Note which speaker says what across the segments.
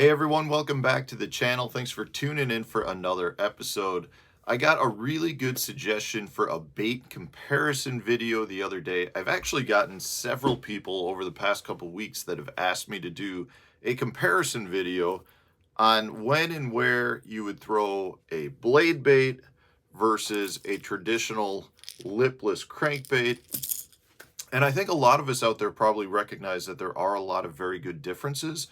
Speaker 1: Hey everyone, welcome back to the channel. Thanks for tuning in for another episode. I got a really good suggestion for a bait comparison video the other day. I've actually gotten several people over the past couple weeks that have asked me to do a comparison video on when and where you would throw a blade bait versus a traditional lipless crankbait. And I think a lot of us out there probably recognize that there are a lot of very good differences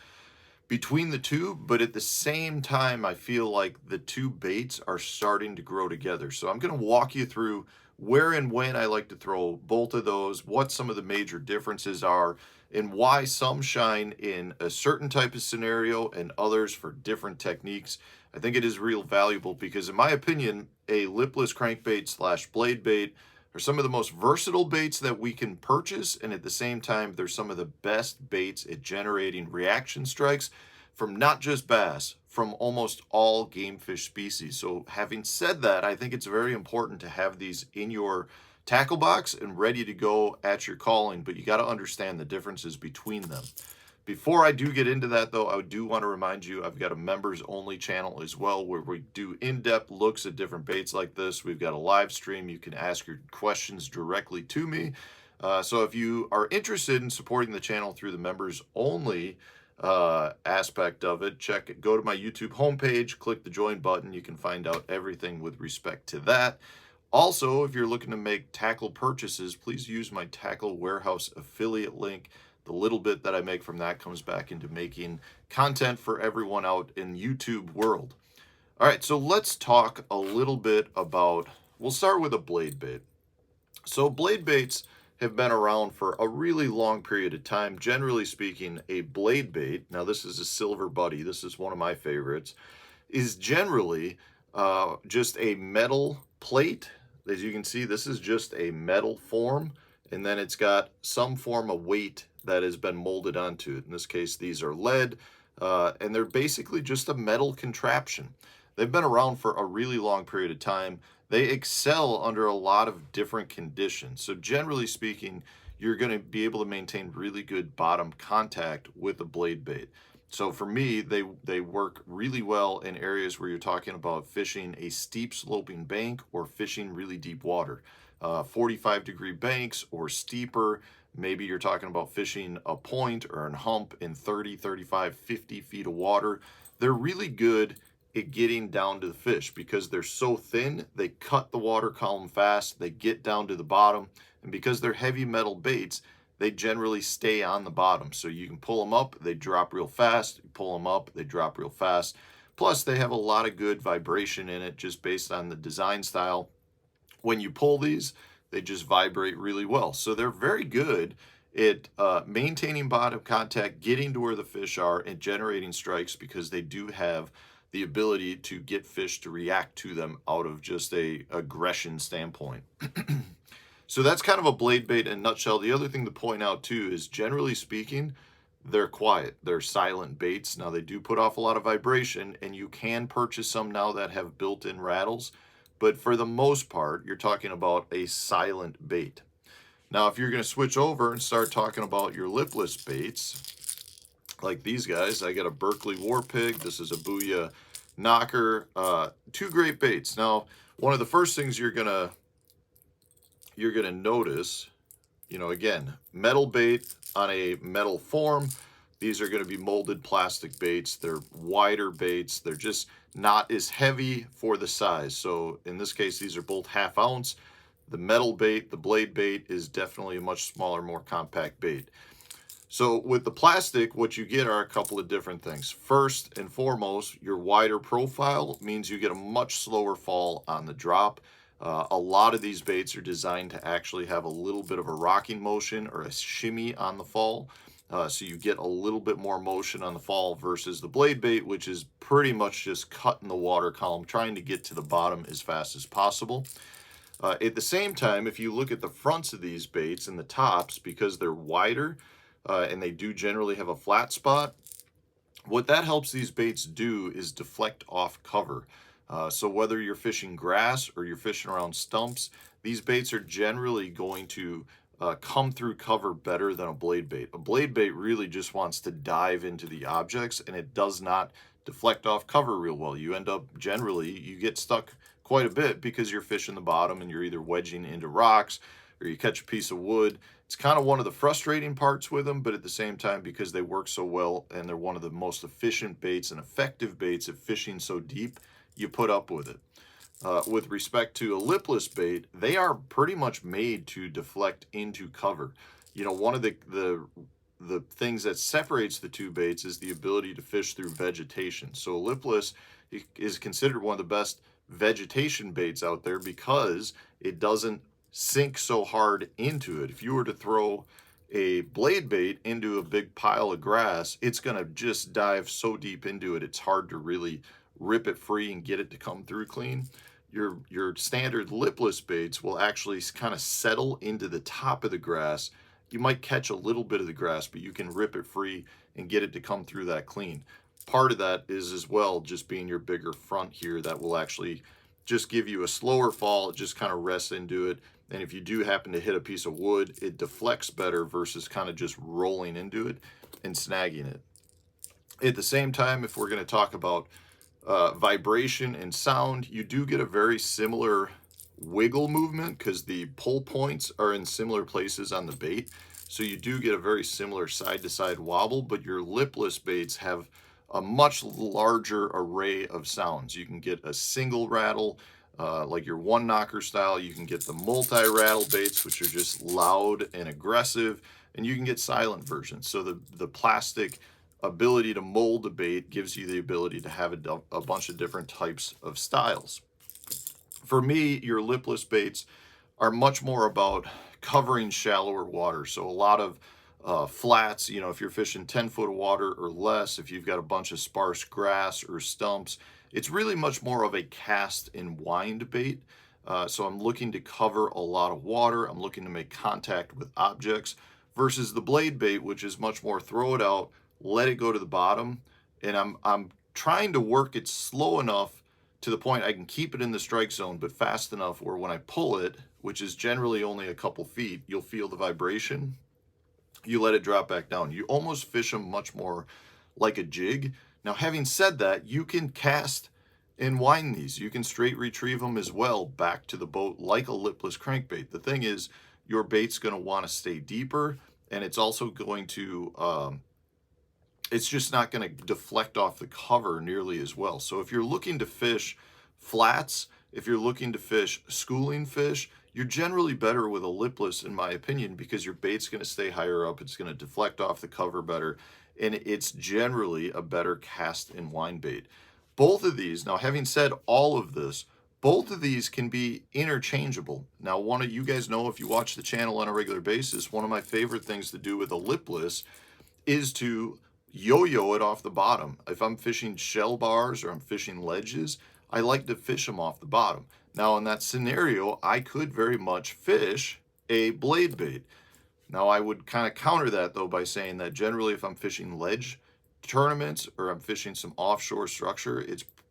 Speaker 1: between the two, but at the same time, I feel like the two baits are starting to grow together. So I'm going to walk you through where and when I like to throw both of those, what some of the major differences are, and why some shine in a certain type of scenario and others for different techniques. I think it is real valuable because, in my opinion, a lipless crankbait slash blade bait are some of the most versatile baits that we can purchase, and at the same time, they're some of the best baits at generating reaction strikes from not just bass, from almost all game fish species. So having said that, I think it's very important to have these in your tackle box and ready to go at your calling, but you got to understand the differences between them. Before I do get into that, though, I do want to remind you I've got a members only channel as well where we do in-depth looks at different baits like this. We've got a live stream. You can ask your questions directly to me. So if you are interested in supporting the channel through the members only aspect of it, go to my YouTube homepage, click the join button. You can find out everything with respect to that. Also, if you're looking to make tackle purchases, please use my Tackle Warehouse affiliate link. The little bit that I make from that comes back into making content for everyone out in YouTube world. All right, so let's talk a little bit about, we'll start with a blade bait. So blade baits have been around for a really long period of time. Generally speaking, a blade bait, now this is a Silver Buddy, this is one of my favorites, is generally just a metal plate. As you can see, this is just a metal form, and then it's got some form of weight that has been molded onto it. In this case, these are lead, and they're basically just a metal contraption. They've been around for a really long period of time. They excel under a lot of different conditions. So generally speaking, you're going to be able to maintain really good bottom contact with a blade bait. So for me, they work really well in areas where you're talking about fishing a steep sloping bank or fishing really deep water. 45-degree banks or steeper. Maybe you're talking about fishing a point or a hump in 30, 35, 50 feet of water. They're really good at getting down to the fish because they're so thin, they cut the water column fast, they get down to the bottom, and because they're heavy metal baits, they generally stay on the bottom. So you can pull them up, they drop real fast, you pull them up, they drop real fast. Plus, they have a lot of good vibration in it just based on the design style. When you pull these, they just vibrate really well. So they're very good at maintaining bottom contact, getting to where the fish are, and generating strikes because they do have the ability to get fish to react to them out of just a aggression standpoint. So that's kind of a blade bait in a nutshell. The other thing to point out too is, generally speaking, they're quiet. They're silent baits. Now they do put off a lot of vibration, and you can purchase some now that have built-in rattles. But for the most part, you're talking about a silent bait. Now, if you're going to switch over and start talking about your lipless baits, like these guys, I got a Berkeley War Pig. This is a Booyah Knocker. Two great baits. Now, one of the first things you're gonna notice, again, metal bait on a metal form. These are going to be molded plastic baits. They're wider baits. They're just not as heavy for the size. So in this case, these are both 1/2 ounce. The metal bait, the blade bait, is definitely a much smaller, more compact bait. So with the plastic, what you get are a couple of different things. First and foremost, your wider profile means you get a much slower fall on the drop. A lot of these baits are designed to actually have a little bit of a rocking motion or a shimmy on the fall. So you get a little bit more motion on the fall versus the blade bait, which is pretty much just cutting the water column, trying to get to the bottom as fast as possible. At the same time, if you look at the fronts of these baits and the tops, because they're wider and they do generally have a flat spot, what that helps these baits do is deflect off cover. So whether you're fishing grass or you're fishing around stumps, these baits are generally going to come through cover better than a blade bait. A blade bait really just wants to dive into the objects, and it does not deflect off cover real well. You end up, generally, you get stuck quite a bit because you're fishing the bottom and you're either wedging into rocks or you catch a piece of wood. It's kind of one of the frustrating parts with them, but at the same time, because they work so well and they're one of the most efficient baits and effective baits at fishing so deep, you put up with it. With respect to a lipless bait, they are pretty much made to deflect into cover. You know, one of the things that separates the two baits is the ability to fish through vegetation. So lipless is considered one of the best vegetation baits out there because it doesn't sink so hard into it. If you were to throw a blade bait into a big pile of grass, it's going to just dive so deep into it, it's hard to really rip it free and get it to come through clean. Your standard lipless baits will actually kind of settle into the top of the grass. You might catch a little bit of the grass, but you can rip it free and get it to come through that clean. Part of that is as well just being your bigger front here that will actually just give you a slower fall. It just kind of rests into it. And if you do happen to hit a piece of wood, it deflects better versus kind of just rolling into it and snagging it. At the same time, if we're going to talk about vibration and sound, you do get a very similar wiggle movement because the pull points are in similar places on the bait. So you do get a very similar side-to-side wobble, but your lipless baits have a much larger array of sounds. You can get a single rattle, like your one knocker style. You can get the multi-rattle baits, which are just loud and aggressive, and you can get silent versions. So the plastic ability to mold a bait gives you the ability to have a bunch of different types of styles. For me, your lipless baits are much more about covering shallower water. So a lot of flats, you know, if you're fishing 10 foot of water or less, if you've got a bunch of sparse grass or stumps, it's really much more of a cast and wind bait. So I'm looking to cover a lot of water. I'm looking to make contact with objects versus the blade bait, which is much more throw it out, let it go to the bottom, and I'm trying to work it slow enough to the point I can keep it in the strike zone, but fast enough where when I pull it, which is generally only a couple feet, you'll feel the vibration. You let it drop back down. You almost fish them much more like a jig. Now, having said that, you can cast and wind these. You can straight retrieve them as well back to the boat like a lipless crankbait. The thing is, your bait's going to want to stay deeper, and it's also going to it's just not going to deflect off the cover nearly as well. So if you're looking to fish flats, if you're looking to fish schooling fish, you're generally better with a lipless, in my opinion, because your bait's going to stay higher up. It's going to deflect off the cover better, and it's generally a better cast and wind bait. Both of these, now having said all of this, both of these can be interchangeable. Now, one of you guys know, if you watch the channel on a regular basis, one of my favorite things to do with a lipless is to yo-yo it off the bottom. If I'm fishing shell bars or I'm fishing ledges, I like to fish them off the bottom. Now, in that scenario, I could very much fish a blade bait. Now, I would kind of counter that, though, by saying that generally if I'm fishing ledge tournaments or I'm fishing some offshore structure,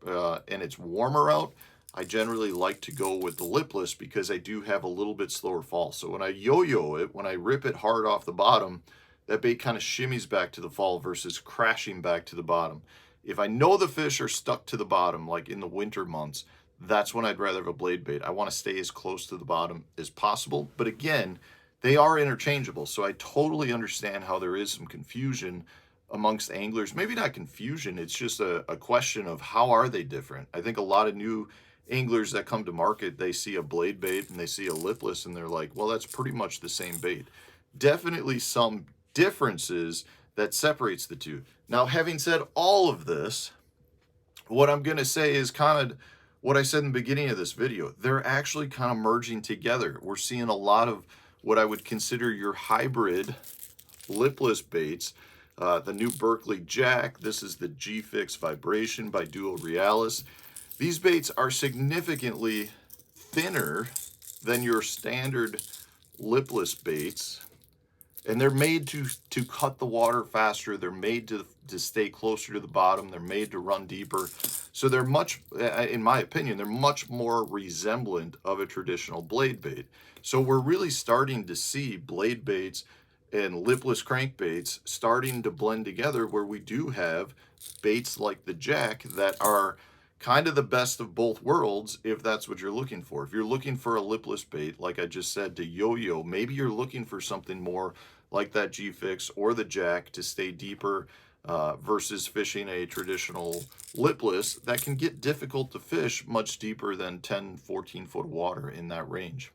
Speaker 1: and it's warmer out, I generally like to go with the lipless because I do have a little bit slower fall. So when I yo-yo it, when I rip it hard off the bottom, that bait kind of shimmies back to the fall versus crashing back to the bottom. If I know the fish are stuck to the bottom, like in the winter months, that's when I'd rather have a blade bait. I want to stay as close to the bottom as possible. But again, they are interchangeable. So I totally understand how there is some confusion amongst anglers. Maybe not confusion, it's just a question of how are they different. I think a lot of new anglers that come to market, they see a blade bait and they see a lipless and they're like, well, that's pretty much the same bait. Definitely some differences that separates the two. Now, having said all of this, what I'm going to say is kind of what I said in the beginning of this video. They're actually kind of merging together. We're seeing a lot of what I would consider your hybrid lipless baits. The new Berkeley Jack. This is the G-Fix Vibration by Duo Realis. These baits are significantly thinner than your standard lipless baits. And they're made to cut the water faster. They're made to to stay closer to the bottom. They're made to run deeper. So they're much, in my opinion, they're much more resemblant of a traditional blade bait. So we're really starting to see blade baits and lipless crankbaits starting to blend together, where we do have baits like the Jack that are kind of the best of both worlds, if that's what you're looking for. If you're looking for a lipless bait, like I just said, to yo-yo, maybe you're looking for something more like that G-Fix or the Jack to stay deeper, versus fishing a traditional lipless that can get difficult to fish much deeper than 10, 14 foot of water in that range.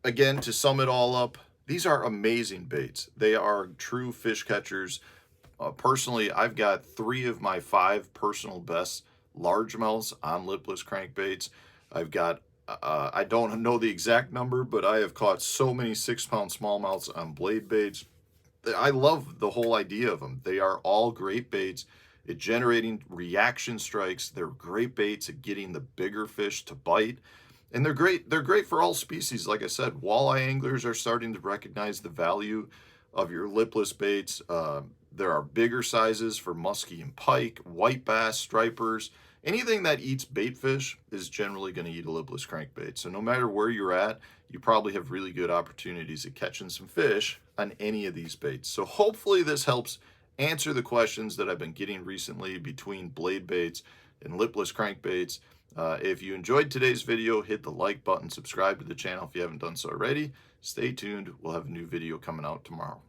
Speaker 1: Again, to sum it all up, these are amazing baits. They are true fish catchers. Personally, I've got 3 of my 5 personal best largemouths on lipless crankbaits. I've got, I don't know the exact number, but I have caught so many 6-pound smallmouths on blade baits. I love the whole idea of them. They are all great baits at generating reaction strikes. They're great baits at getting the bigger fish to bite. And they're great for all species. Like I said, walleye anglers are starting to recognize the value of your lipless baits. There are bigger sizes for muskie and pike, white bass, stripers. Anything that eats bait fish is generally going to eat a lipless crankbait. So no matter where you're at, you probably have really good opportunities at catching some fish on any of these baits. So hopefully this helps answer the questions that I've been getting recently between blade baits and lipless crankbaits. If you enjoyed today's video, hit the like button, subscribe to the channel if you haven't done so already. Stay tuned. We'll have a new video coming out tomorrow.